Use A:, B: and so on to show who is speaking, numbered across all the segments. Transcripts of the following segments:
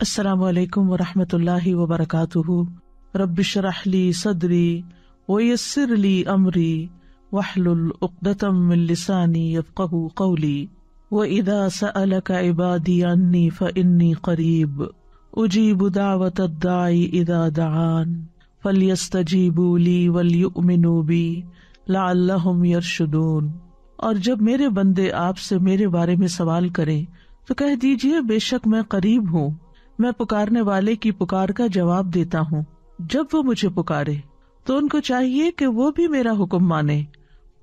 A: السلام علیکم ورحمۃ اللہ وبرکاتہ۔ رب اشرح لی صدری ویسر لی امری واحلل عقدۃ من لسانی یفقہوا قولی وإذا سألک عبادی عنی فإنی قریب اجیب دعوت الداعی اذا دعان فلیستجیبوا لی ولیؤمنوا بی لعلہم یرشدون۔ اور جب میرے بندے آپ سے میرے بارے میں سوال کریں تو کہہ دیجئے بے شک میں قریب ہوں، میں پکارنے والے کی پکار کا جواب دیتا ہوں۔ جب وہ مجھے پکارے تو ان کو چاہیے کہ وہ بھی میرا حکم مانے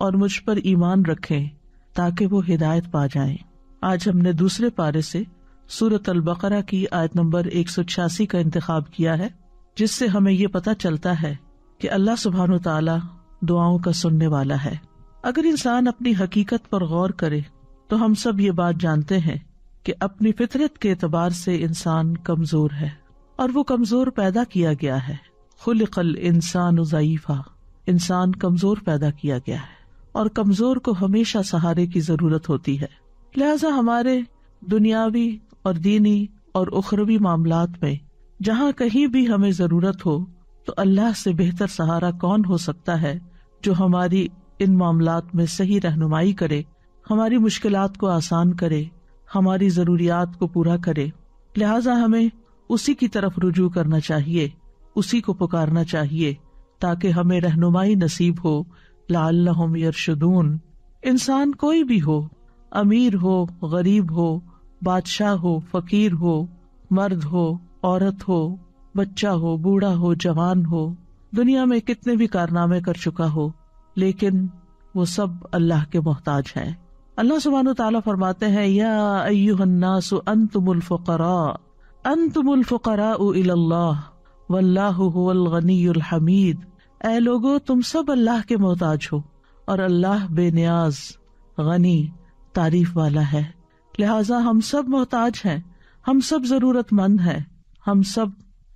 A: اور مجھ پر ایمان رکھیں تاکہ وہ ہدایت پا جائیں۔ آج ہم نے دوسرے پارے سے سورۃ البقرہ کی آیت نمبر 186 کا انتخاب کیا ہے، جس سے ہمیں یہ پتہ چلتا ہے کہ اللہ سبحانہ وتعالی دعاؤں کا سننے والا ہے۔ اگر انسان اپنی حقیقت پر غور کرے تو ہم سب یہ بات جانتے ہیں کہ اپنی فطرت کے اعتبار سے انسان کمزور ہے، اور وہ کمزور پیدا کیا گیا ہے۔ خلق الانسان ضعیفا، انسان کمزور پیدا کیا گیا ہے اور کمزور کو ہمیشہ سہارے کی ضرورت ہوتی ہے۔ لہذا ہمارے دنیاوی اور دینی اور اخروی معاملات میں جہاں کہیں بھی ہمیں ضرورت ہو تو اللہ سے بہتر سہارا کون ہو سکتا ہے جو ہماری ان معاملات میں صحیح رہنمائی کرے، ہماری مشکلات کو آسان کرے، ہماری ضروریات کو پورا کرے۔ لہٰذا ہمیں اسی کی طرف رجوع کرنا چاہیے، اسی کو پکارنا چاہیے تاکہ ہمیں رہنمائی نصیب ہو۔ لعلہم یرشدون۔ انسان کوئی بھی ہو، امیر ہو، غریب ہو، بادشاہ ہو، فقیر ہو، مرد ہو، عورت ہو، بچہ ہو، بوڑھا ہو، جوان ہو، دنیا میں کتنے بھی کارنامے کر چکا ہو، لیکن وہ سب اللہ کے محتاج ہیں۔ اللہ سبحانہ وتعالیٰ فرماتے ہیں یا ایھا الناس انتم الفقراء الی اللہ واللہ هو الغنی الحمید۔ اے لوگو تم سب اللہ کے محتاج ہو اور اللہ بے نیاز، غنی، تعریف والا ہے۔ لہٰذا ہم سب محتاج ہیں، ہم سب ضرورت مند ہیں، ہم سب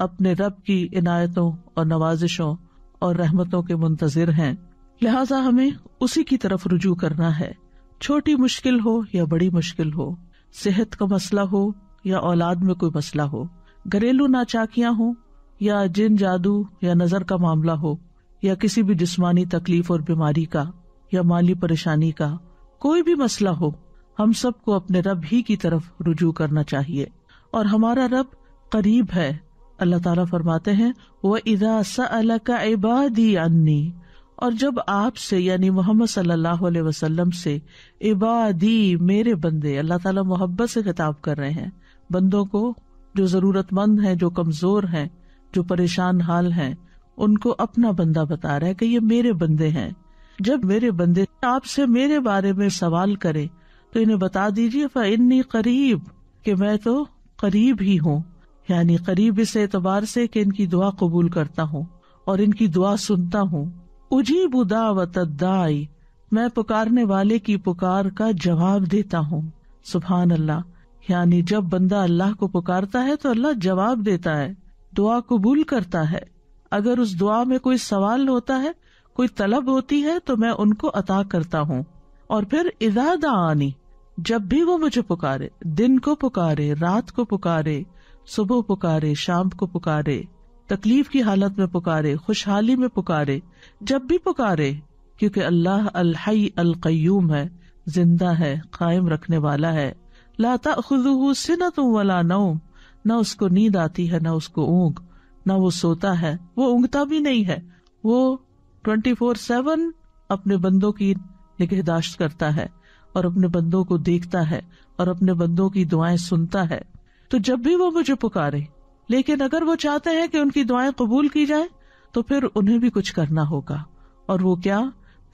A: اپنے رب کی عنایتوں اور نوازشوں اور رحمتوں کے منتظر ہیں۔ لہٰذا ہمیں اسی کی طرف رجوع کرنا ہے، چھوٹی مشکل ہو یا بڑی مشکل ہو، صحت کا مسئلہ ہو یا اولاد میں کوئی مسئلہ ہو، گھریلو ناچاکیاں ہوں یا جن جادو یا نظر کا معاملہ ہو، یا کسی بھی جسمانی تکلیف اور بیماری کا یا مالی پریشانی کا، کوئی بھی مسئلہ ہو، ہم سب کو اپنے رب ہی کی طرف رجوع کرنا چاہیے، اور ہمارا رب قریب ہے۔ اللہ تعالیٰ فرماتے ہیں وَإِذَا سَأَلَكَ عِبَادِي عَنِّي، اور جب آپ سے یعنی محمد صلی اللہ علیہ وسلم سے عبادی میرے بندے، اللہ تعالیٰ محبت سے خطاب کر رہے ہیں بندوں کو جو ضرورت مند ہیں، جو کمزور ہیں، جو پریشان حال ہیں، ان کو اپنا بندہ بتا رہا ہے کہ یہ میرے بندے ہیں۔ جب میرے بندے آپ سے میرے بارے میں سوال کریں تو انہیں بتا دیجیے فإنی قریب، کہ میں تو قریب ہی ہوں، یعنی قریب اس اعتبار سے کہ ان کی دعا قبول کرتا ہوں اور ان کی دعا سنتا ہوں۔ اجیب دعوت الداعی، میں پکارنے والے کی پکار کا جواب دیتا ہوں۔ سبحان اللہ، یعنی جب بندہ اللہ کو پکارتا ہے تو اللہ جواب دیتا ہے، دعا قبول کرتا ہے۔ اگر اس دعا میں کوئی سوال ہوتا ہے، کوئی طلب ہوتی ہے تو میں ان کو عطا کرتا ہوں۔ اور پھر اذا دعانی، جب بھی وہ مجھے پکارے، دن کو پکارے، رات کو پکارے، صبح پکارے، شام کو پکارے، تکلیف کی حالت میں پکارے، خوشحالی میں پکارے، جب بھی پکارے، کیونکہ اللہ الحی القیوم ہے، زندہ ہے، قائم رکھنے والا ہے۔ لا تأخذہ سنۃ ولا نوم، نہ اس کو نیند آتی ہے، نہ اس کو اونگ، نہ وہ سوتا ہے، وہ اونگتا بھی نہیں ہے، وہ 24/7 اپنے بندوں کی نگہداشت کرتا ہے اور اپنے بندوں کو دیکھتا ہے اور اپنے بندوں کی دعائیں سنتا ہے۔ تو جب بھی وہ مجھے پکارے، لیکن اگر وہ چاہتے ہیں کہ ان کی دعائیں قبول کی جائیں تو پھر انہیں بھی کچھ کرنا ہوگا، اور وہ کیا؟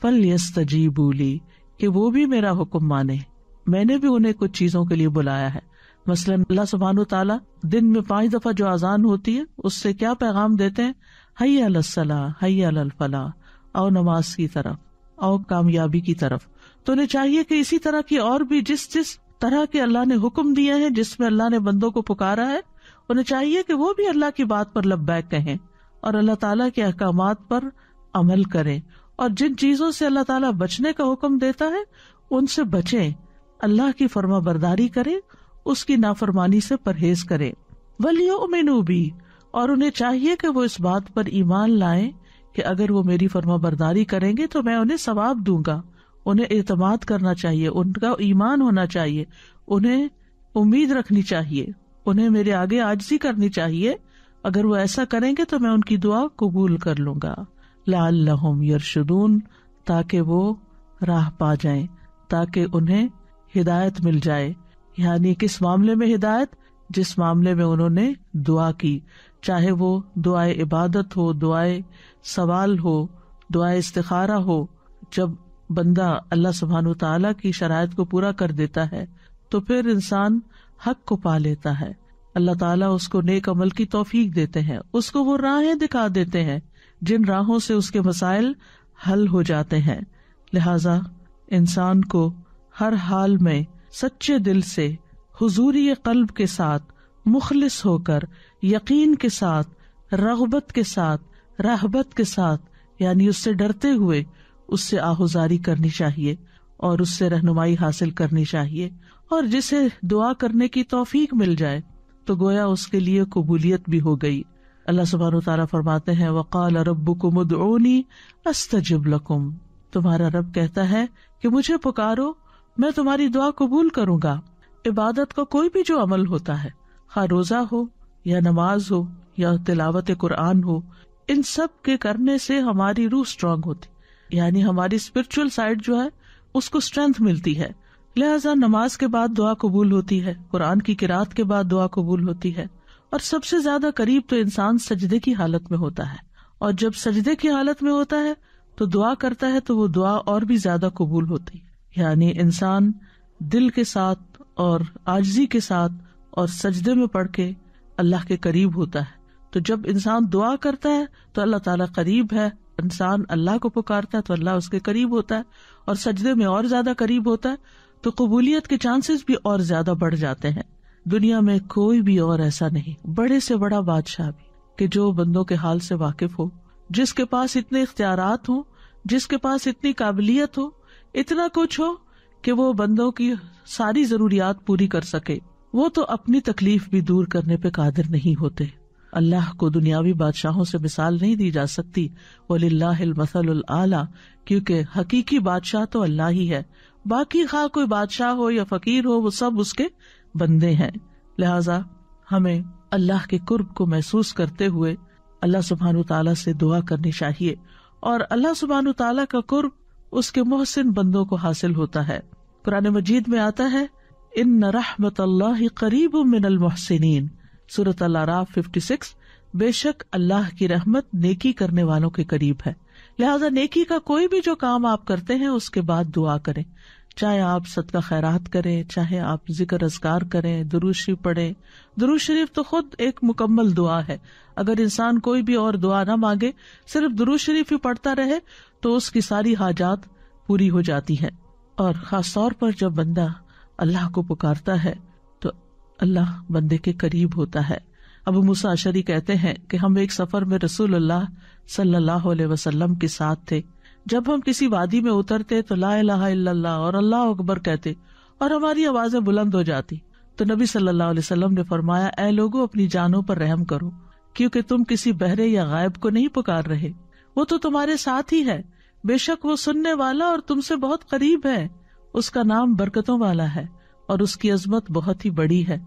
A: فَلْيَسْتَجِيبُوا لِي، کہ وہ بھی میرا حکم مانے۔ میں نے بھی انہیں کچھ چیزوں کے لیے بلایا ہے۔ مثلاً اللہ سبحانہ وتعالیٰ دن میں 5 دفعہ جو اذان ہوتی ہے اس سے کیا پیغام دیتے ہیں؟ حی علی الصلاۃ، حی علی الفلاح، آؤ نماز کی طرف، آؤ کامیابی کی طرف۔ تو انہیں چاہیے کہ اسی طرح کی اور بھی جس طرح کے اللہ نے حکم دیے ہیں، جس میں اللہ نے بندوں کو پکارا ہے، انہیں چاہیے کہ وہ بھی اللہ کی بات پر لبیک کہیں اور اللہ تعالیٰ کے احکامات پر عمل کریں، اور جن چیزوں سے اللہ تعالیٰ بچنے کا حکم دیتا ہے ان سے بچیں، اللہ کی فرما برداری کریں، اس کی نافرمانی سے پرہیز کریں۔ وَلْيُؤْمِنُوا بِي، اور انہیں چاہیے کہ وہ اس بات پر ایمان لائیں کہ اگر وہ میری فرما برداری کریں گے تو میں انہیں ثواب دوں گا. انہیں اعتماد کرنا چاہیے، ان کا ایمان ہونا چاہیے، انہیں امید رکھنی چاہیے، انہیں میرے آگے عاجزی کرنی چاہیے. اگر وہ ایسا کریں گے تو میں ان کی دعا قبول کر لوں گا. لعلہم یرشدون، تاکہ وہ راہ پا جائیں، تاکہ انہیں ہدایت مل جائے. یعنی کس معاملے میں ہدایت؟ جس معاملے میں انہوں نے دعا کی، چاہے وہ دعائے عبادت ہو، دعائے سوال ہو، دعائے استخارہ ہو. جب بندہ اللہ سبحانہ تعالیٰ کی شرائط کو پورا کر دیتا ہے تو پھر انسان حق کو پا لیتا ہے. اللہ تعالیٰ اس کو نیک عمل کی توفیق دیتے ہیں، اس کو وہ راہیں دکھا دیتے ہیں جن راہوں سے اس کے مسائل حل ہو جاتے ہیں. لہذا انسان کو ہر حال میں سچے دل سے، حضوری قلب کے ساتھ، مخلص ہو کر، یقین کے ساتھ، رغبت کے ساتھ، رہبت کے ساتھ، یعنی اس سے ڈرتے ہوئے اس سے آہوزاری کرنی چاہیے اور اس سے رہنمائی حاصل کرنی چاہیے. اور جسے دعا کرنے کی توفیق مل جائے تو گویا اس کے لیے قبولیت بھی ہو گئی. اللہ سبحانہ وتعالیٰ فرماتے ہیں وقال ربکم ادعونی استجب لکم، تمہارا رب کہتا ہے کہ مجھے پکارو، میں تمہاری دعا قبول کروں گا. عبادت کا کوئی بھی جو عمل ہوتا ہے، خواہ روزہ ہو یا نماز ہو یا تلاوت قرآن ہو، ان سب کے کرنے سے ہماری روح اسٹرانگ ہوتی، یعنی ہماری اسپرچل سائڈ جو ہے اس کو اسٹرینتھ ملتی ہے. لہذا نماز کے بعد دعا قبول ہوتی ہے، قرآن کی قرات کے بعد دعا قبول ہوتی ہے، اور سب سے زیادہ قریب تو انسان سجدے کی حالت میں ہوتا ہے. اور جب سجدے کی حالت میں ہوتا ہے تو دعا کرتا ہے تو وہ دعا اور بھی زیادہ قبول ہوتی ہے. یعنی انسان دل کے ساتھ اور عاجزی کے ساتھ اور سجدے میں پڑھ کے اللہ کے قریب ہوتا ہے. تو جب انسان دعا کرتا ہے تو اللہ تعالیٰ قریب ہے، انسان اللہ کو پکارتا ہے تو اللہ اس کے قریب ہوتا ہے، اور سجدے میں اور زیادہ قریب ہوتا ہے تو قبولیت کے چانسز بھی اور زیادہ بڑھ جاتے ہیں. دنیا میں کوئی بھی اور ایسا نہیں، بڑے سے بڑا بادشاہ بھی، کہ جو بندوں کے حال سے واقف ہو، جس کے پاس اتنے اختیارات ہوں، جس کے پاس اتنی قابلیت ہو، اتنا کچھ ہو کہ وہ بندوں کی ساری ضروریات پوری کر سکے، وہ تو اپنی تکلیف بھی دور کرنے پہ قادر نہیں ہوتے. اللہ کو دنیاوی بادشاہوں سے مثال نہیں دی جا سکتی. وَلِلَّهِ الْمَثَلُ الْأَعْلَى، کیونکہ حقیقی بادشاہ تو اللہ ہی ہے، باقی خواہ کوئی بادشاہ ہو یا فقیر ہو وہ سب اس کے بندے ہیں. لہذا ہمیں اللہ کے قرب کو محسوس کرتے ہوئے اللہ سبحانہ تعالیٰ سے دعا کرنی چاہیے، اور اللہ سبحانہ تعالیٰ کا قرب اس کے محسن بندوں کو حاصل ہوتا ہے. قرآن مجید میں آتا ہے ان رحمت اللہ قریب من المحسنین، سورۃ الاعراف 56، بے شک اللہ کی رحمت نیکی کرنے والوں کے قریب ہے. لہذا نیکی کا کوئی بھی جو کام آپ کرتے ہیں اس کے بعد دعا کریں، چاہے آپ صدقہ خیرات کریں، چاہے آپ ذکر اذکار کریں، درود شریف پڑھیں. درود شریف تو خود ایک مکمل دعا ہے. اگر انسان کوئی بھی اور دعا نہ مانگے، صرف درود شریف ہی پڑھتا رہے تو اس کی ساری حاجات پوری ہو جاتی ہیں. اور خاص طور پر جب بندہ اللہ کو پکارتا ہے تو اللہ بندے کے قریب ہوتا ہے. ابو موسیٰ اشعری کہتے ہیں کہ ہم ایک سفر میں رسول اللہ صلی اللہ علیہ وسلم کے ساتھ تھے. جب ہم کسی وادی میں اترتے تو لا الہ الا اللہ اور اللہ اکبر کہتے اور ہماری آوازیں بلند ہو جاتی. تو نبی صلی اللہ علیہ وسلم نے فرمایا، اے لوگو اپنی جانوں پر رحم کرو، کیونکہ تم کسی بہرے یا غائب کو نہیں پکار رہے، وہ تو تمہارے ساتھ ہی ہے. بے شک وہ سننے والا اور تم سے بہت قریب ہے. اس کا نام برکتوں والا ہے اور اس کی عظمت بہت ہی بڑی ہے.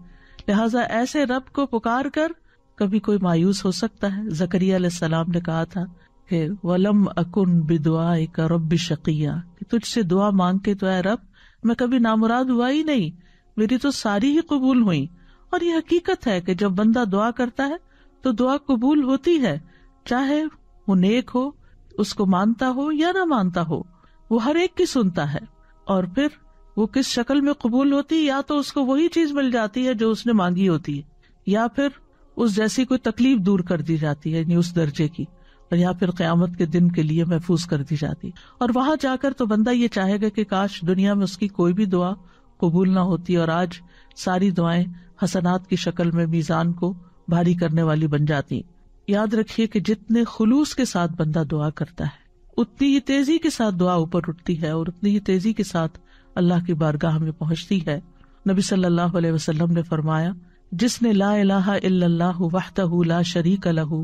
A: لہٰذا ایسے رب کو پکار کر کبھی کوئی مایوس ہو سکتا ہے. زکریا علیہ السلام نے کہا تھا کہ وَلَمْ أَكُنْ بِدُعَائِكَ رَبِّ شَقِيًّا، کہ تجھ سے دعا مانگ کے تو اے رب میں کبھی نامراد ہوا ہی نہیں، میری تو ساری ہی قبول ہوئی. اور یہ حقیقت ہے کہ جب بندہ دعا کرتا ہے تو دعا قبول ہوتی ہے، چاہے وہ نیک ہو، اس کو مانتا ہو یا نہ مانتا ہو، وہ ہر ایک کی سنتا ہے. اور پھر وہ کس شکل میں قبول ہوتی، یا تو اس کو وہی چیز مل جاتی ہے جو اس نے مانگی ہوتی ہے، یا پھر اس جیسی کوئی تکلیف دور کر دی جاتی ہے یعنی اس درجے کی، اور یا پھر قیامت کے دن کے لیے محفوظ کر دی جاتی. اور وہاں جا کر تو بندہ یہ چاہے گا کہ کاش دنیا میں اس کی کوئی بھی دعا قبول نہ ہوتی اور آج ساری دعائیں حسنات کی شکل میں میزان کو بھاری کرنے والی بن جاتی. یاد رکھیے کہ جتنے خلوص کے ساتھ بندہ دعا کرتا ہے اتنی ہی تیزی کے ساتھ دعا اوپر اٹھتی ہے اور اتنی ہی تیزی کے ساتھ اللہ کی بارگاہ میں پہنچتی ہے. نبی صلی اللہ علیہ وسلم نے فرمایا، جس نے لا الہ الا اللہ وحدہ لا شریک لہ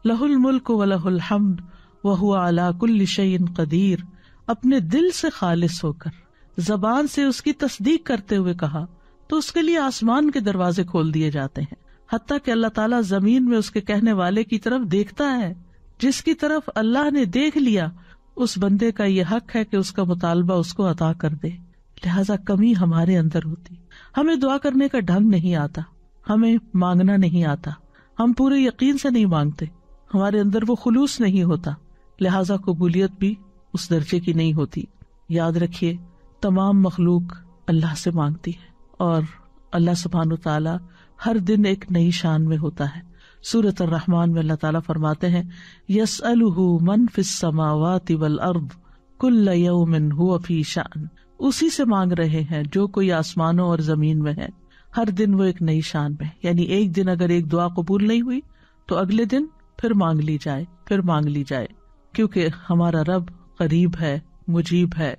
A: لہ الملک ولہ الحمد وہو علی کل شیء قدیر، اپنے دل سے خالص ہو کر زبان سے اس کی تصدیق کرتے ہوئے کہا تو اس کے لیے آسمان کے دروازے کھول دیے جاتے ہیں، حتیٰ کہ اللہ تعالیٰ زمین میں اس کے کہنے والے کی طرف دیکھتا ہے۔ جس کی طرف اللہ نے دیکھ لیا اس بندے کا یہ حق ہے کہ اس کا مطالبہ اس کو عطا کر دے۔ لہذا کمی ہمارے اندر ہوتی، ہمیں دعا کرنے کا ڈھنگ نہیں آتا، ہمیں مانگنا نہیں آتا، ہم پورے یقین سے نہیں مانگتے، ہمارے اندر وہ خلوص نہیں ہوتا، لہذا قبولیت بھی اس درجے کی نہیں ہوتی۔ یاد رکھیے تمام مخلوق اللہ سے مانگتی ہے اور اللہ سبحانہ وتعالی ہر دن ایک نئی شان میں ہوتا ہے۔ سورۃ الرحمن میں اللہ تعالیٰ فرماتے ہیں یسألہ من فی السماوات والارض کل یوم ھو فی شأن، اسی سے مانگ رہے ہیں جو کوئی آسمانوں اور زمین میں ہے، ہر دن وہ ایک نئی شان میں، یعنی ایک دن اگر ایک دعا قبول نہیں ہوئی تو اگلے دن پھر مانگ لی جائے، پھر مانگ لی جائے، کیونکہ ہمارا رب قریب ہے، مجیب ہے۔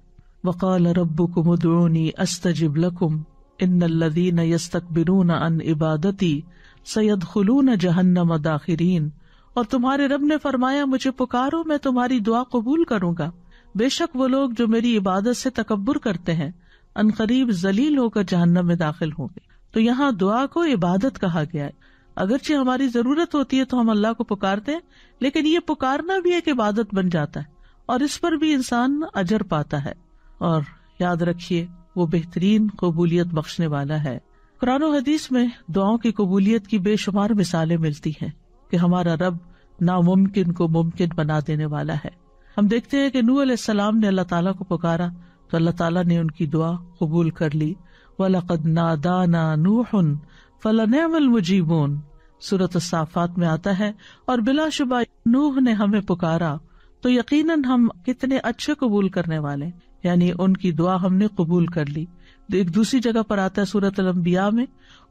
A: وقال ربکم ادعونی استجب لکم ان الذین یستکبرون عن عبادتی سیدخلون جہنم داخرین، اور تمہارے رب نے فرمایا مجھے پکارو میں تمہاری دعا قبول کروں گا، بے شک وہ لوگ جو میری عبادت سے تکبر کرتے ہیں ان قریب ذلیل ہو کر جہنم میں داخل ہوں گے۔ تو یہاں دعا کو عبادت کہا گیا ہے، اگرچہ ہماری ضرورت ہوتی ہے تو ہم اللہ کو پکارتے ہیں، لیکن یہ پکارنا بھی ایک عبادت بن جاتا ہے اور اس پر بھی انسان اجر پاتا ہے۔ اور یاد رکھیے وہ بہترین قبولیت بخشنے والا ہے۔ قرآن و حدیث میں دعاؤں کی قبولیت کی بے شمار مثالیں ملتی ہیں کہ ہمارا رب ناممکن کو ممکن بنا دینے والا ہے۔ ہم دیکھتے ہیں کہ نوح علیہ السلام نے اللہ تعالیٰ کو پکارا تو اللہ تعالیٰ نے ان کی دعا قبول کر لی۔ وَلَقَدْ نَادَانَا نُوحٌ فَلَنِعْمَ الْمُجِيبُونَ، سورۃ الصافات میں آتا ہے، اور بلا شبہ نوح نے ہمیں پکارا تو یقیناً ہم کتنے اچھے قبول کرنے والے، یعنی ان کی دعا ہم نے قبول کر لی۔ ایک دوسری جگہ پر آتا ہے سورۃ الانبیاء میں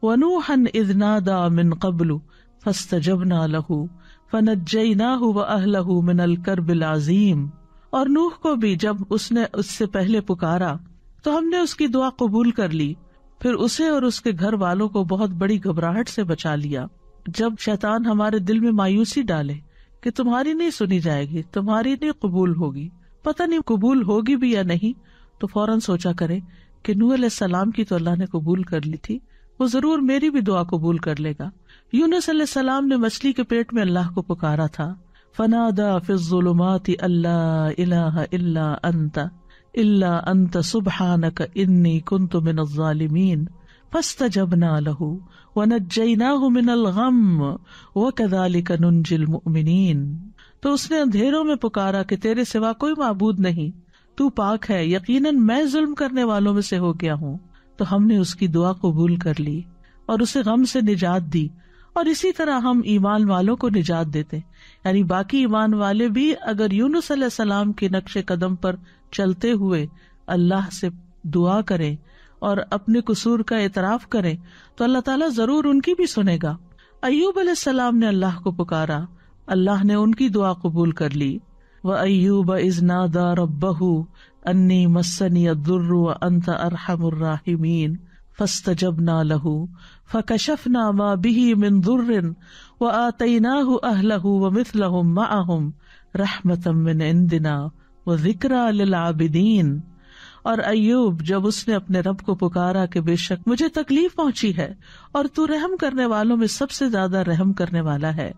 A: وَنُوحًا إِذْ نَادَىٰ مِن قَبْلُ فَاسْتَجَبْنَا لَهُ فَنَجَّيْنَاهُ وَأَهْلَهُ مِنَ الْكَرْبِ الْعَظِيمِ، اور نوح کو بھی جب اس نے اس سے پہلے پکارا تو ہم نے اس کی دعا قبول کر لی، پھر اسے اور اس کے گھر والوں کو بہت بڑی گھبراہٹ سے بچا لیا۔ جب شیطان ہمارے دل میں مایوسی ڈالے کہ تمہاری نہیں سنی جائے گی، تمہاری نہیں قبول ہوگی، پتہ نہیں قبول ہوگی بھی یا نہیں، تو فوراً سوچا کرے کہ نوح علیہ السلام کی تو اللہ نے قبول کر لی تھی، وہ ضرور میری بھی دعا قبول کر لے گا۔ یونس علیہ السلام نے مچھلی کے پیٹ میں اللہ کو پکارا تھا، فنادى في الظلمات الا اله الا انت سبحانك انی كنت من الظالمین فاستجبنا له ونجیناه من الغم وكذلك ننجی المؤمنین۔ تو اس نے اندھیروں میں پکارا کہ تیرے سوا کوئی معبود نہیں، تو پاک ہے، یقیناً میں ظلم کرنے والوں میں سے ہو گیا ہوں۔ تو ہم نے اس کی دعا قبول کر لی اور اسے غم سے نجات دی، اور اسی طرح ہم ایمان والوں کو نجات دیتے، یعنی باقی ایمان والے بھی اگر یونس علیہ السلام کے نقش قدم پر چلتے ہوئے اللہ سے دعا کریں اور اپنے قصور کا اعتراف کریں تو اللہ تعالیٰ ضرور ان کی بھی سنے گا۔ ایوب علیہ السلام نے اللہ کو پکارا، اللہ نے ان کی دعا قبول کر لی۔ وَأَيُّوبَ إِذْ نَادَىٰ رَبَّهُ أَنِّي مَسَّنِيَ الضُّرُّ وَأَنْتَ أَرْحَمُ الرَّاحِمِينَ فَاسْتَجَبْنَا لَهُ فَكَشَفْنَا مَا بِهِ مِنْ ضُرٍّ وَآتَيْنَاهُ أَهْلَهُ وَمِثْلَهُمْ مَعَهُمْ رَحْمَةً مِّنْ عِنْدِنَا وَذِكْرَىٰ لِلْعَابِدِينَ۔ اور ایوب جب اس نے اپنے رب کو پکارا کہ بے شک مجھے تکلیف پہنچی ہے اور تو رحم کرنے والوں میں سب سے زیادہ رحم کرنے والا ہے،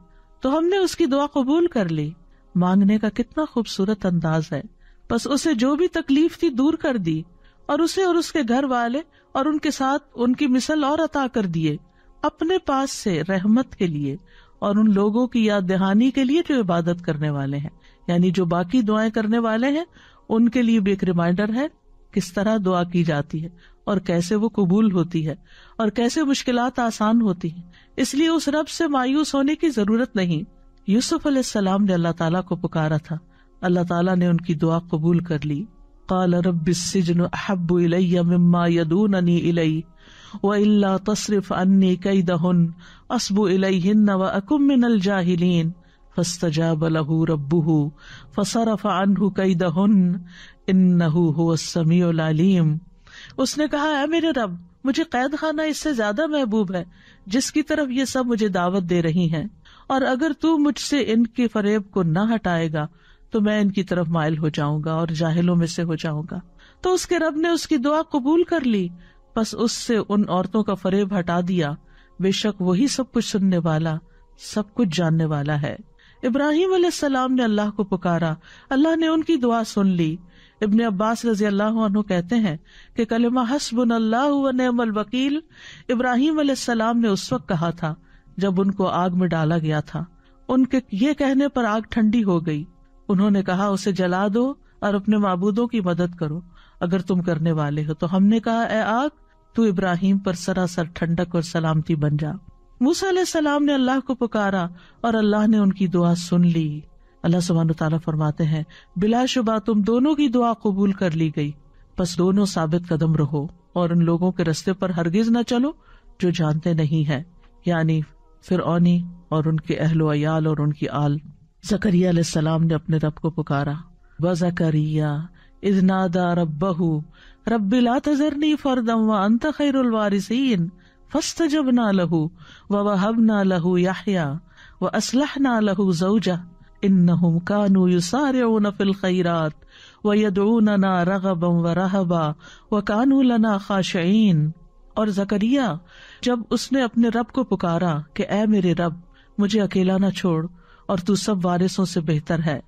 A: تو ہم نے اس کی دعا قبول کر لی۔ مانگنے کا کتنا خوبصورت انداز ہے، بس اسے جو بھی تکلیف تھی دور کر دی، اور اسے اور اس کے گھر والے اور ان کے ساتھ ان کی مثل اور عطا کر دیے اپنے پاس سے رحمت کے لیے اور ان لوگوں کی یاد دہانی کے لیے جو عبادت کرنے والے ہیں، یعنی جو باقی دعائیں کرنے والے ہیں ان کے لیے بھی ایک ریمائنڈر ہے کس طرح دعا کی جاتی ہے اور کیسے وہ قبول ہوتی ہے اور کیسے مشکلات آسان ہوتی ہیں۔ اس لیے اس رب سے مایوس ہونے کی ضرورت نہیں۔ یوسف علیہ السلام نے اللہ تعالیٰ کو پکارا تھا، اللہ تعالیٰ نے ان کی دعا قبول کر لی۔ قال رب السجن احب الی مما یدوننی الی والا تصرف عنی کیدہن اصب الیہن واکن من الجاہلین فاستجاب له ربہ فصرف عنہ کیدہن انہ هو السمیع العلیم۔ اس نے کہا اے میرے رب، مجھے قید خانہ اس سے زیادہ محبوب ہے جس کی طرف یہ سب مجھے دعوت دے رہی ہیں، اور اگر تو مجھ سے ان کے فریب کو نہ ہٹائے گا تو میں ان کی طرف مائل ہو جاؤں گا اور جاہلوں میں سے ہو جاؤں گا۔ تو اس کے رب نے اس کی دعا قبول کر لی، بس اس سے ان عورتوں کا فریب ہٹا دیا، بے شک وہی سب کچھ سننے والا، سب کچھ جاننے والا ہے۔ ابراہیم علیہ السلام نے اللہ کو پکارا، اللہ نے ان کی دعا سن لی۔ ابن عباس رضی اللہ عنہ کہتے ہیں کہ کلمہ حسبنا اللہ و نعم الوکیل ابراہیم علیہ السلام نے اس وقت کہا تھا جب ان کو آگ میں ڈالا گیا تھا۔ ان کے یہ کہنے پر آگ ٹھنڈی ہو گئی۔ انہوں نے کہا اسے جلا دو اور اپنے معبودوں کی مدد کرو اگر تم کرنے والے ہو۔ تو ہم نے کہا اے آگ تو ابراہیم پر سراسر ٹھنڈک اور سلامتی بن جا۔ موسیٰ علیہ السلام نے اللہ کو پکارا اور اللہ نے ان کی دعا سن لی۔ اللہ سبحانہ تعالیٰ فرماتے ہیں بلا شبہ تم دونوں کی دعا قبول کر لی گئی، بس دونوں ثابت قدم رہو اور ان لوگوں کے رستے پر ہرگز نہ چلو جو جانتے نہیں ہیں، یعنی فرعونی اور ان کے اہل و عیال اور ان کی آل۔ زکریا علیہ السلام نے اپنے رب کو پکارا، وزکریا اذ نادى ربه رب لا تذرنی فردا وانت خیر الوارثین فاستجبنا له ووهبنا له يحيى واصلحنا له زوجه انهم كانوا يسارعون في الخيرات ويدعوننا رغبا ورهبا وكانوا لنا خاشعين۔ اور زکریا جب اس نے اپنے رب کو پکارا کہ اے میرے رب مجھے اکیلا نہ چھوڑ اور تو سب وارثوں سے بہتر ہے،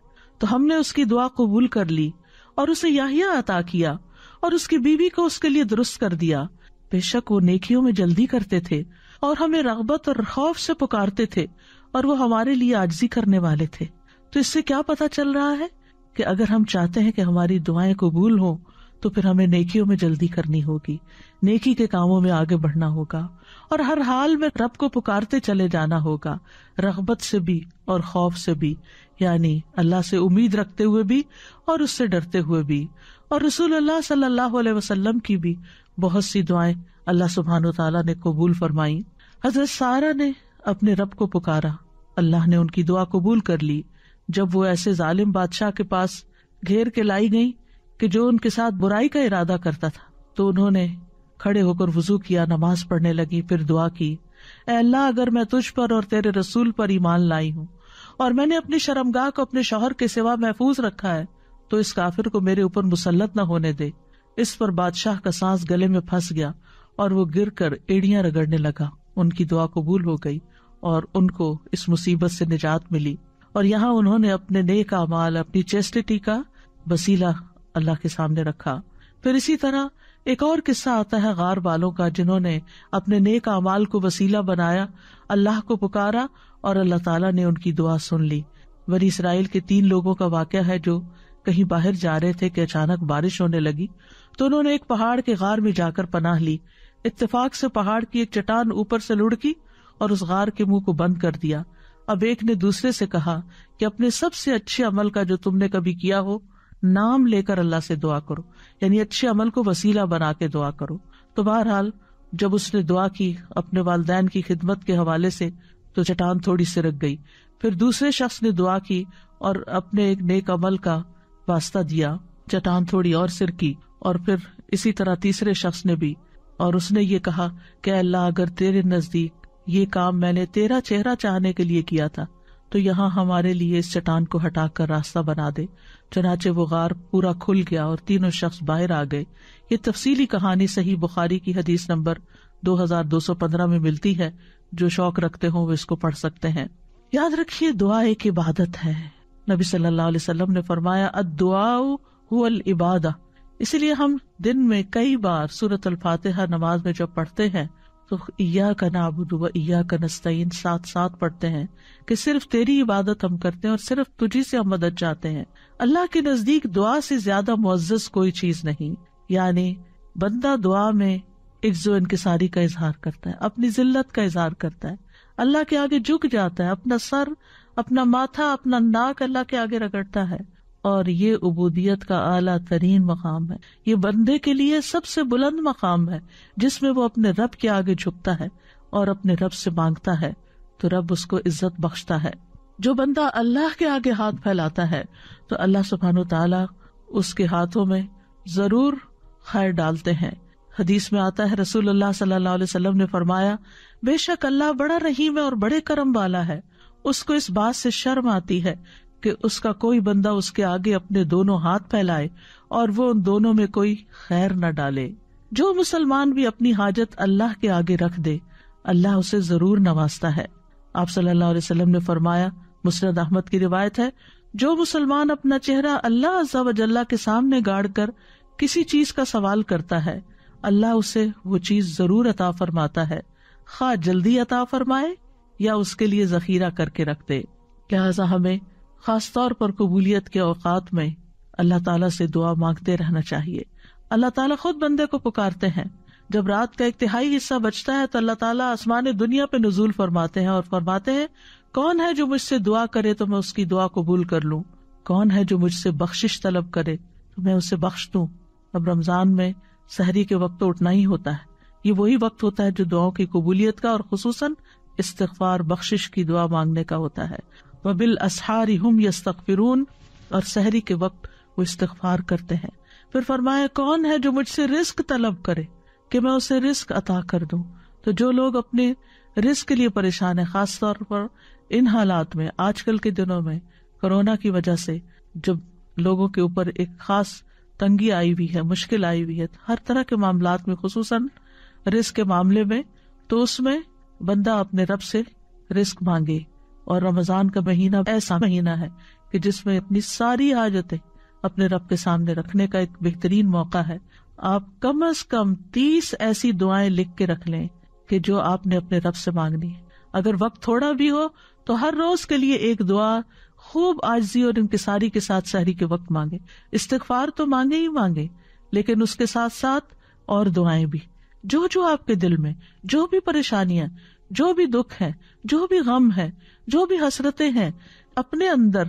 A: تو ہم نے اس کی دعا قبول کر لی اور اسے یحییٰ عطا کیا اور اس کی بیوی کو اس کے لیے درست کر دیا۔ بے شک وہ نیکیوں میں جلدی کرتے تھے اور ہمیں رغبت اور خوف سے پکارتے تھے اور وہ ہمارے لیے عاجزی کرنے والے تھے۔ تو اس سے کیا پتا چل رہا ہے کہ اگر ہم چاہتے ہیں کہ ہماری دعائیں قبول ہوں تو پھر ہمیں نیکیوں میں جلدی کرنی ہوگی، نیکی کے کاموں میں آگے بڑھنا ہوگا اور ہر حال میں رب کو پکارتے چلے جانا ہوگا، رغبت سے بھی اور خوف سے بھی، یعنی اللہ سے امید رکھتے ہوئے بھی اور اس سے ڈرتے ہوئے بھی۔ اور رسول اللہ صلی اللہ علیہ وسلم کی بھی بہت سی دعائیں اللہ سبحانہ و تعالیٰ نے قبول فرمائی۔ حضرت سارہ نے اپنے رب کو پکارا، اللہ نے ان کی دعا قبول کر لی جب وہ ایسے ظالم بادشاہ کے پاس گھیر کے لائی گئی کہ جو ان کے ساتھ برائی کا ارادہ کرتا تھا، تو انہوں نے کھڑے ہو کر وضو کیا، نماز پڑھنے لگی، پھر دعا کی، اے اللہ اگر میں تجھ پر اور تیرے رسول پر ایمان لائی ہوں اور میں نے اپنی شرمگاہ کو اپنے شوہر کے سوا محفوظ رکھا ہے تو اس کافر کو میرے اوپر مسلط نہ ہونے دے۔ اس پر بادشاہ کا سانس گلے میں پھنس گیا اور وہ گر کر ایڑیاں رگڑنے لگا۔ ان کی دعا قبول ہو گئی اور ان کو اس مصیبت سے نجات ملی، اور یہاں انہوں نے اپنے نیک اعمال، اپنی چیسٹی کا وسیلہ اللہ کے سامنے رکھا۔ پھر اسی طرح ایک اور قصہ آتا ہے غار والوں کا، جنہوں نے اپنے نیک اعمال کو وسیلہ بنایا، اللہ کو پکارا اور اللہ تعالیٰ نے ان کی دعا سن لی۔ بنی اسرائیل کے 3 لوگوں کا واقعہ ہے جو کہیں باہر جا رہے تھے کہ اچانک بارش ہونے لگی تو انہوں نے ایک پہاڑ کے غار میں جا کر پناہ لی۔ اتفاق سے پہاڑ کی ایک چٹان اوپر سے لڑکی اور اس غار کے منہ کو بند کر دیا۔ اب ایک نے دوسرے سے کہا کہ اپنے سب سے اچھے عمل کا جو تم نے کبھی کیا ہو نام لے کر اللہ سے دعا کرو، یعنی اچھے عمل کو وسیلہ بنا کے دعا کرو۔ تو بہرحال جب اس نے دعا کی اپنے والدین کی خدمت کے حوالے سے تو چٹان تھوڑی سی رک گئی۔ پھر دوسرے شخص نے دعا کی اور اپنے ایک نیک عمل کا واسطہ دیا، چٹان تھوڑی اور سرکی، اور پھر اسی طرح تیسرے شخص نے بھی، اور اس نے یہ کہا کہ اللہ اگر تیرے نزدیک یہ کام میں نے تیرا چہرہ چاہنے کے لیے کیا تھا تو یہاں ہمارے لیے اس چٹان کو ہٹا کر راستہ بنا دے۔ چنانچہ وہ غار پورا کھل گیا اور تینوں شخص باہر آ گئے۔ یہ تفصیلی کہانی صحیح بخاری کی حدیث نمبر 2215 میں ملتی ہے، جو شوق رکھتے ہوں وہ اس کو پڑھ سکتے ہیں۔ یاد رکھیے دعا ایک عبادت ہے۔ نبی صلی اللہ علیہ وسلم نے فرمایا الدعاء هو العبادہ، اسی لیے ہم دن میں کئی بار سورۃ الفاتحہ نماز میں جب پڑھتے ہیں تو ایاک نعبد و ایاک نستعین ساتھ ساتھ پڑھتے ہیں کہ صرف تیری عبادت ہم کرتے ہیں اور صرف تجھی سے ہم مدد چاہتے ہیں۔ اللہ کے نزدیک دعا سے زیادہ معزز کوئی چیز نہیں، یعنی بندہ دعا میں عجز و انکساری کا اظہار کرتا ہے، اپنی ذلت کا اظہار کرتا ہے، اللہ کے آگے جھک جاتا ہے، اپنا سر، اپنا ماتھا، اپنا ناک اللہ کے آگے رگڑتا ہے، اور یہ عبودیت کا اعلیٰ ترین مقام ہے۔ یہ بندے کے لیے سب سے بلند مقام ہے جس میں وہ اپنے رب کے آگے جھکتا ہے اور اپنے رب سے مانگتا ہے تو رب اس کو عزت بخشتا ہے۔ جو بندہ اللہ کے آگے ہاتھ پھیلاتا ہے تو اللہ سبحانہ و تعالیٰ اس کے ہاتھوں میں ضرور خیر ڈالتے ہیں۔ حدیث میں آتا ہے رسول اللہ صلی اللہ علیہ وسلم نے فرمایا بے شک اللہ بڑا رحیم ہے اور بڑے کرم والا ہے. اس کو اس بات سے شرم آتی ہے کہ اس کا کوئی بندہ اس کے آگے اپنے دونوں ہاتھ پھیلائے اور وہ ان دونوں میں کوئی خیر نہ ڈالے. جو مسلمان بھی اپنی حاجت اللہ کے آگے رکھ دے اللہ اسے ضرور نوازتا ہے. آپ صلی اللہ علیہ وسلم نے فرمایا، مسند احمد کی روایت ہے، جو مسلمان اپنا چہرہ اللہ عز و جل کے سامنے گاڑ کر کسی چیز کا سوال کرتا ہے اللہ اسے وہ چیز ضرور عطا فرماتا ہے، خواہ جلدی عطا فرمائے یا اس کے لیے ذخیرہ کر کے رکھ دے. لہٰذا ہمیں خاص طور پر قبولیت کے اوقات میں اللہ تعالیٰ سے دعا مانگتے رہنا چاہیے. اللہ تعالیٰ خود بندے کو پکارتے ہیں. جب رات کا 1/3 حصہ بچتا ہے تو اللہ تعالیٰ آسمان دنیا پہ نزول فرماتے ہیں اور فرماتے ہیں کون ہے جو مجھ سے دعا کرے تو میں اس کی دعا قبول کر لوں، کون ہے جو مجھ سے بخشش طلب کرے تو میں اسے بخش دوں. اب رمضان میں سحری کے وقت تو اٹھنا ہی ہوتا ہے. یہ وہی وقت ہوتا ہے جو دعاؤں کی قبولیت کا اور خصوصاً استغفار بخشش کی دعا مانگنے کا ہوتا ہے. وَبِالْأَسْحَارِ هُمْ يَسْتَغْفِرُونَ، اور سحری کے وقت وہ استغفار کرتے ہیں. پھر فرمایا کون ہے جو مجھ سے رزق طلب کرے کہ میں اسے رزق عطا کر دوں. تو جو لوگ اپنے رزق کے لیے پریشان ہیں، خاص طور پر ان حالات میں، آج کل کے دنوں میں کورونا کی وجہ سے جب لوگوں کے اوپر ایک خاص تنگی آئی ہوئی ہے، مشکل آئی ہوئی ہے ہر طرح کے معاملات میں، خصوصاً رزق کے معاملے میں، تو اس میں بندہ اپنے رب سے رزق مانگے. اور رمضان کا مہینہ ایسا مہینہ ہے کہ جس میں اپنی ساری حاجتیں اپنے رب کے سامنے رکھنے کا ایک بہترین موقع ہے. آپ کم از کم 30 ایسی دعائیں لکھ کے رکھ لیں کہ جو آپ نے اپنے رب سے مانگنی ہے. اگر وقت تھوڑا بھی ہو تو ہر روز کے لیے ایک دعا خوب عاجزی اور انکساری کے ساتھ سحری کے وقت مانگے. استغفار تو مانگے ہی مانگے، لیکن اس کے ساتھ ساتھ اور دعائیں بھی، جو جو آپ کے دل میں جو بھی پریشانیاں، جو بھی دکھ ہے، جو بھی غم ہے، جو بھی حسرتیں ہیں، اپنے اندر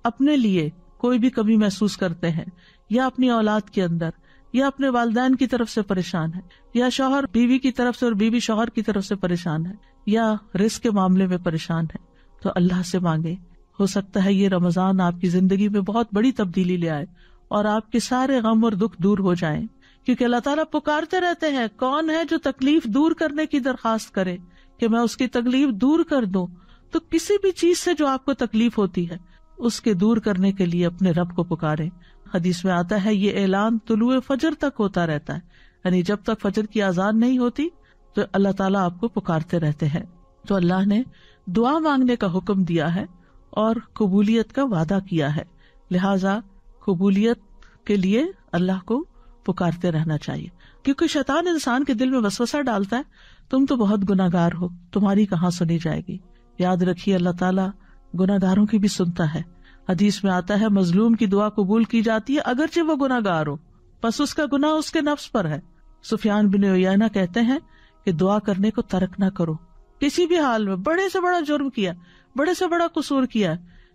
A: اپنے لیے کوئی بھی کمی محسوس کرتے ہیں، یا اپنی اولاد کے اندر، یا اپنے والدین کی طرف سے پریشان ہے، یا شوہر بیوی کی طرف سے اور بیوی شوہر کی طرف سے پریشان ہے، یا رزق کے معاملے میں پریشان ہے، تو اللہ سے مانگے. ہو سکتا ہے یہ رمضان آپ کی زندگی میں بہت بڑی تبدیلی لے آئے اور آپ کے سارے غم اور دکھ دور ہو جائیں. کیونکہ اللہ تعالیٰ پکارتے رہتے ہیں کون ہے جو تکلیف دور کرنے کی درخواست کرے کہ میں اس کی تکلیف دور کر دوں. تو کسی بھی چیز سے جو آپ کو تکلیف ہوتی ہے اس کے دور کرنے کے لیے اپنے رب کو پکاریں. حدیث میں آتا ہے یہ اعلان طلوع فجر تک ہوتا رہتا ہے، یعنی جب تک فجر کی اذان نہیں ہوتی تو اللہ تعالیٰ آپ کو پکارتے رہتے ہیں. تو اللہ نے دعا مانگنے کا حکم دیا ہے اور قبولیت کا وعدہ کیا ہے، لہذا قبولیت کے لیے اللہ کو پکارتے رہنا چاہیے. کیونکہ شیطان انسان کے دل میں وسوسہ ڈالتا ہے تم تو بہت گناہگار ہو، تمہاری کہاں سنی جائے گی. یاد رکھیے اللہ تعالیٰ گناہگاروں کی بھی سنتا ہے. حدیث میں آتا ہے مظلوم کی دعا قبول کی جاتی ہے اگرچہ وہ گناہگار ہو، بس اس کا گناہ اس کے نفس پر ہے. سفیان بن عیینہ کہتے ہیں کہ دعا کرنے کو ترک نہ کرو. کسی بھی حال میں بڑے سے بڑا جرم کیا، بڑے سے بڑا قصور کیا،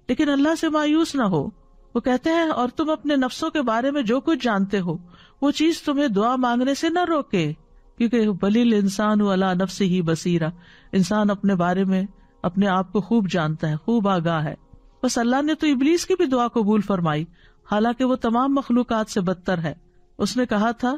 A: لیکن اللہ سے مایوس نہ ہو. وہ کہتے ہیں اور تم اپنے نفسوں کے بارے میں جو کچھ جانتے ہو وہ چیز تمہیں دعا مانگنے سے نہ روکے، کیونکہ بلیل انسان علی نفسہ ہی بصیرہ، انسان اپنے بارے میں اپنے آپ کو خوب جانتا ہے، خوب آگاہ ہے. بس اللہ نے تو ابلیس کی بھی دعا قبول فرمائی، حالانکہ وہ تمام مخلوقات سے بدتر ہے. اس نے کہا تھا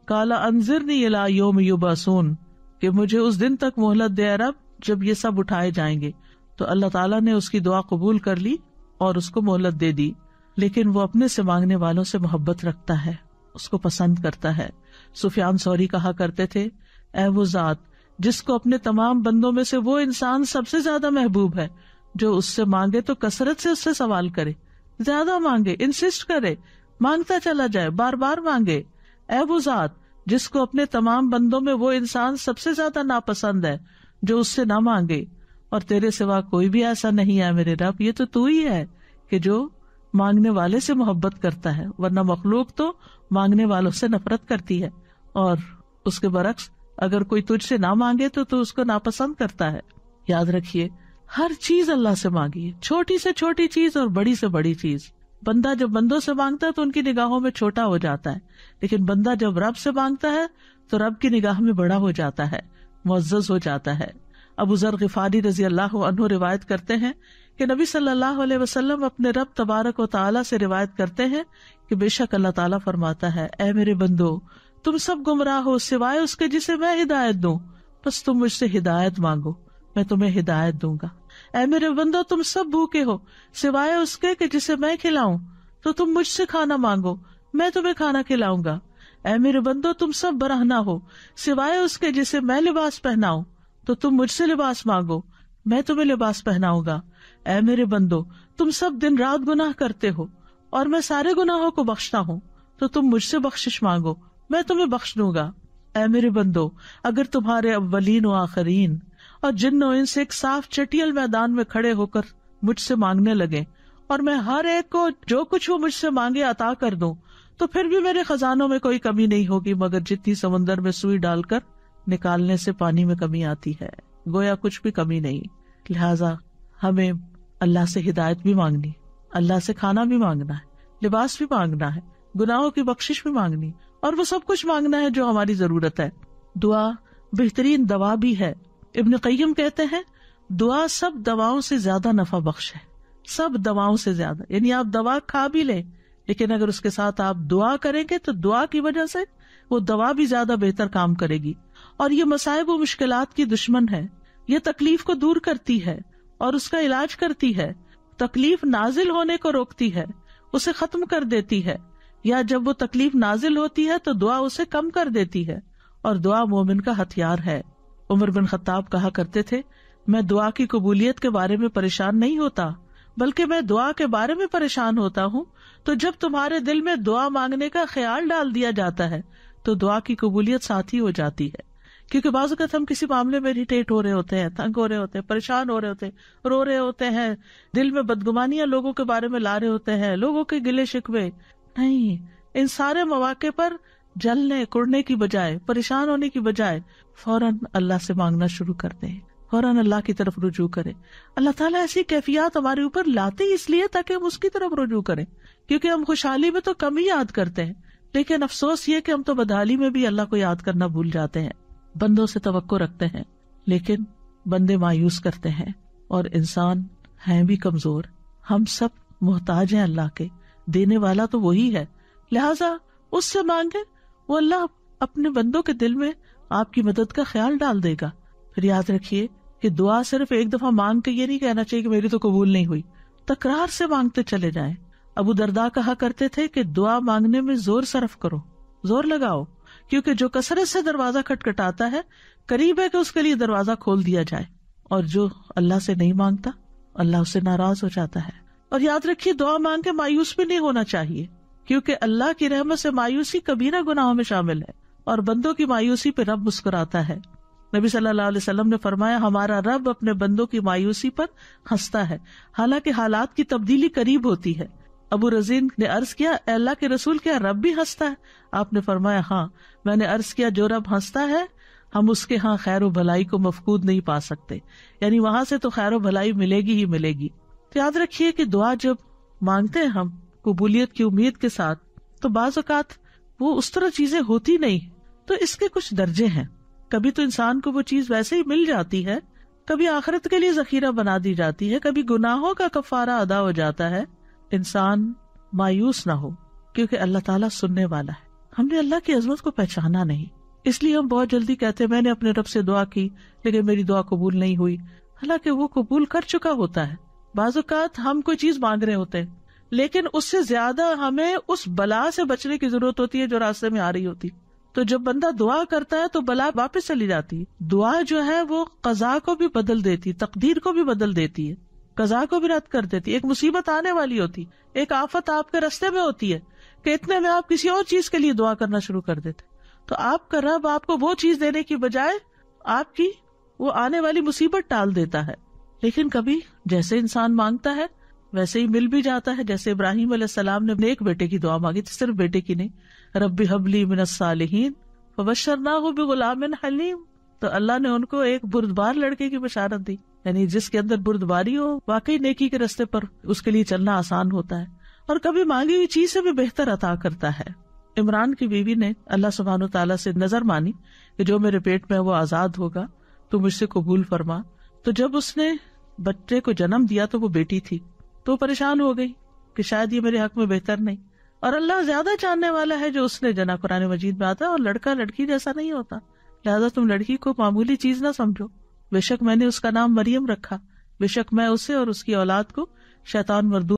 A: قال انذرنی الی یوم یبعثون، کہ مجھے اس دن تک مہلت دے رب جب یہ سب اٹھائے جائیں گے. تو اللہ تعالیٰ نے اس کی دعا قبول کر لی اور اس کو مہلت دے دی. لیکن وہ اپنے سے مانگنے والوں سے محبت رکھتا ہے، اس کو پسند کرتا ہے. سفیان ثوری کہا کرتے تھے اے وہ ذات جس کو اپنے تمام بندوں میں سے وہ انسان سب سے زیادہ محبوب ہے جو اس سے مانگے تو کثرت سے اس سے سوال کرے، زیادہ مانگے، انسسٹ کرے، مانگتا چلا جائے، بار بار مانگے. اے وہ ذات جس کو اپنے تمام بندوں میں وہ انسان سب سے زیادہ ناپسند ہے جو اس سے نہ مانگے، اور تیرے سوا کوئی بھی ایسا نہیں ہے میرے رب، یہ تو ہی ہے کہ جو مانگنے والے سے محبت کرتا ہے، ورنہ مخلوق تو مانگنے والوں سے نفرت کرتی ہے، اور اس کے برعکس اگر کوئی تجھ سے نہ مانگے تو اس کو ناپسند کرتا ہے. یاد رکھیے ہر چیز اللہ سے مانگیے، چھوٹی سے چھوٹی چیز اور بڑی سے بڑی چیز. بندہ جب بندوں سے مانگتا ہے تو ان کی نگاہوں میں چھوٹا ہو جاتا ہے، لیکن بندہ جب رب سے مانگتا ہے تو رب کی نگاہ میں بڑا ہو جاتا ہے، معزز ہو جاتا ہے. ابو ذر غفاری رضی اللہ عنہ روایت کرتے ہیں کہ نبی صلی اللہ علیہ وسلم اپنے رب تبارک و تعالیٰ سے روایت کرتے ہیں کہ بے شک اللہ تعالیٰ فرماتا ہے اے میرے بندو تم سب گمراہ ہو سوائے اس کے جسے میں ہدایت دوں. بس تم مجھ سے ہدایت مانگو، میں تمہیں ہدایت دوں گا۔ اے میرے بندو تم سب بھوکے ہو سوائے اس کے کہ جسے میں کھلاؤں، تو تم مجھ سے کھانا مانگو، میں تمہیں کھانا کھلاؤں گا۔ اے میرے بندو تم سب برہنہ ہو سوائے اس کے جسے میں لباس پہناؤں، تو تم مجھ سے لباس مانگو، میں تمہیں لباس پہناؤں گا۔ اے میرے بندو تم سب دن رات گناہ کرتے ہو اور میں سارے گناہوں کو بخشتا ہوں، تو تم مجھ سے بخشش مانگو، میں تمہیں بخش دوں گا۔ اے میرے بندو اگر تمہارے اولین و آخرین اور جن و انس ایک صاف چٹیل میدان میں کھڑے ہو کر مجھ سے مانگنے لگے اور میں ہر ایک کو جو کچھ وہ مجھ سے مانگے عطا کر دوں، تو پھر بھی میرے خزانوں میں کوئی کمی نہیں ہوگی مگر جتنی سمندر میں سوئی ڈال کر نکالنے سے پانی میں کمی آتی ہے، گویا کچھ بھی کمی نہیں۔ لہٰذا ہمیں اللہ سے ہدایت بھی مانگنی، اللہ سے کھانا بھی مانگنا ہے، لباس بھی مانگنا ہے، گناہوں کی بخشش بھی مانگنی، اور وہ سب کچھ مانگنا ہے جو ہماری ضرورت ہے۔ دعا بہترین دوا بھی ہے۔ ابن قیم کہتے ہیں دعا سب دواؤں سے زیادہ نفع بخش ہے، سب دواؤں سے زیادہ، یعنی آپ دوا کھا بھی لیں لیکن اگر اس کے ساتھ آپ دعا کریں گے تو دعا کی وجہ سے وہ دوا بھی زیادہ بہتر کام کرے گی۔ اور یہ مصائب و مشکلات کی دشمن ہے، یہ تکلیف کو دور کرتی ہے اور اس کا علاج کرتی ہے، تکلیف نازل ہونے کو روکتی ہے، اسے ختم کر دیتی ہے، یا جب وہ تکلیف نازل ہوتی ہے تو دعا اسے کم کر دیتی ہے، اور دعا مومن کا ہتھیار ہے۔ عمر بن خطاب کہا کرتے تھے میں دعا کی قبولیت کے بارے میں پریشان نہیں ہوتا بلکہ میں دعا کے بارے میں پریشان ہوتا ہوں، تو جب تمہارے دل میں دعا مانگنے کا خیال ڈال دیا جاتا ہے تو دعا کی قبولیت ساتھ ہی ہو جاتی ہے۔ کیونکہ بعض اوقات ہم کسی معاملے میں اریٹیٹ ہو رہے ہوتے ہیں، تنگ ہو رہے ہوتے ہیں، پریشان ہو رہے ہوتے ہیں، رو رہے ہوتے ہیں، دل میں بدگمانیاں لوگوں کے بارے میں لا رہے ہوتے ہیں، لوگوں کے گلے شکوے، نہیں، ان سارے مواقع پر جلنے کڑنے کی بجائے، پریشان ہونے کی بجائے فوراً اللہ سے مانگنا شروع کر دیں، فوراً اللہ کی طرف رجوع کریں۔ اللہ تعالیٰ ایسی کیفیات ہمارے اوپر لاتے ہی اس لیے تاکہ ہم اس کی طرف رجوع کریں، کیونکہ ہم خوشحالی میں تو کم ہی یاد کرتے ہیں، لیکن افسوس یہ کہ ہم تو بدحالی میں بھی اللہ کو یاد کرنا بھول جاتے ہیں، بندوں سے توقع رکھتے ہیں لیکن بندے مایوس کرتے ہیں، اور انسان ہیں بھی کمزور، ہم سب محتاج ہیں اللہ کے، دینے والا تو وہی ہے، لہٰذا اس سے مانگے، وہ اللہ اپنے بندوں کے دل میں آپ کی مدد کا خیال ڈال دے گا۔ پھر یاد رکھیے کہ دعا صرف ایک دفعہ مانگ کے یہ نہیں کہنا چاہیے کہ میری تو قبول نہیں ہوئی، تکرار سے مانگتے چلے جائیں۔ ابو درداء کہا کرتے تھے کہ دعا مانگنے میں زور صرف کرو، زور لگاؤ، کیونکہ جو کثرت سے دروازہ کھٹکھٹاتا ہے قریب ہے کہ اس کے لیے دروازہ کھول دیا جائے، اور جو اللہ سے نہیں مانگتا اللہ اس سے ناراض ہو جاتا ہے۔ اور یاد رکھیے دعا مانگ کے مایوس بھی نہیں ہونا چاہیے، کیونکہ اللہ کی رحمت سے مایوسی کبیرہ گناہوں میں شامل ہے، اور بندوں کی مایوسی پہ رب مسکراتا ہے۔ نبی صلی اللہ علیہ وسلم نے فرمایا ہمارا رب اپنے بندوں کی مایوسی پر ہنستا ہے، حالانکہ حالات کی تبدیلی قریب ہوتی ہے۔ ابو رزین نے عرض کیا اے اللہ کے رسول کیا رب بھی ہنستا ہے؟ آپ نے فرمایا ہاں۔ میں نے عرض کیا جو رب ہنستا ہے ہم اس کے ہاں خیر و بھلائی کو مفقود نہیں پا سکتے، یعنی وہاں سے تو خیر و بھلائی ملے گی ہی ملے گی۔ تو یاد رکھیے کہ دعا جب مانگتے ہیں ہم قبولیت کی امید کے ساتھ، تو بعض اوقات وہ اس طرح چیزیں ہوتی نہیں، تو اس کے کچھ درجے ہیں۔ کبھی تو انسان کو وہ چیز ویسے ہی مل جاتی ہے، کبھی آخرت کے لیے ذخیرہ بنا دی جاتی ہے، کبھی گناہوں کا کفارہ ادا ہو جاتا ہے۔ انسان مایوس نہ ہو، کیونکہ اللہ تعالیٰ سننے والا ہے۔ ہم نے اللہ کی عظمت کو پہچانا نہیں، اس لیے ہم بہت جلدی کہتے ہیں میں نے اپنے رب سے دعا کی لیکن میری دعا قبول نہیں ہوئی، حالانکہ وہ قبول کر چکا ہوتا ہے۔ بعض اوقات ہم کوئی چیز مانگ رہے ہوتے ہیں لیکن اس سے زیادہ ہمیں اس بلا سے بچنے کی ضرورت ہوتی ہے جو راستے میں آ رہی ہوتی، تو جب بندہ دعا کرتا ہے تو بلا واپس چلی جاتی ہے۔ دعا جو ہے وہ قضا کو بھی بدل دیتی، تقدیر کو بھی بدل دیتی ہے، قضا کو بھی رد کر دیتی ہے۔ ایک مصیبت آنے والی ہوتی، ایک آفت آپ کے راستے میں ہوتی ہے کہ اتنے میں آپ کسی اور چیز کے لیے دعا کرنا شروع کر دیتے، تو آپ کا رب آپ کو وہ چیز دینے کی بجائے آپ کی وہ آنے والی مصیبت ٹال دیتا ہے۔ لیکن کبھی جیسے انسان مانگتا ہے ویسے ہی مل بھی جاتا ہے۔ جیسے ابراہیم علیہ السلام نے ایک بیٹے کی دعا مانگی تھی، صرف بیٹے کی نہیں، رب ہب لی من الصالحین فبشرناہ بغلام حلیم، تو اللہ نے ان کو ایک بردبار لڑکے کی بشارت دی، یعنی جس کے اندر بردباری ہو، واقعی نیکی کے راستے پر اس کے لیے چلنا آسان ہوتا ہے، اور کبھی مانگی ہوئی چیز سے بھی بہتر عطا کرتا ہے۔ عمران کی بیوی نے اللہ سبحانہ تعالیٰ سے نظر مانی کہ جو میرے پیٹ میں وہ آزاد ہوگا تو مجھ سے قبول فرما۔ تو جب اس نے بچے کو جنم دیا تو وہ بیٹی تھی، تو پریشان ہو گئی کہ شاید یہ میرے حق میں بہتر نہیں، اور اللہ زیادہ جاننے والا ہے جو اس نے جنا۔ قرآن مجید میں آتا ہے اور لڑکا لڑکی جیسا نہیں ہوتا، لہذا تم لڑکی کو معمولی چیز نہ سمجھو، بے شک میں نے اس کا نام مریم رکھا، بے شک میں اسے اور اس کی اولاد کو شیطان مردود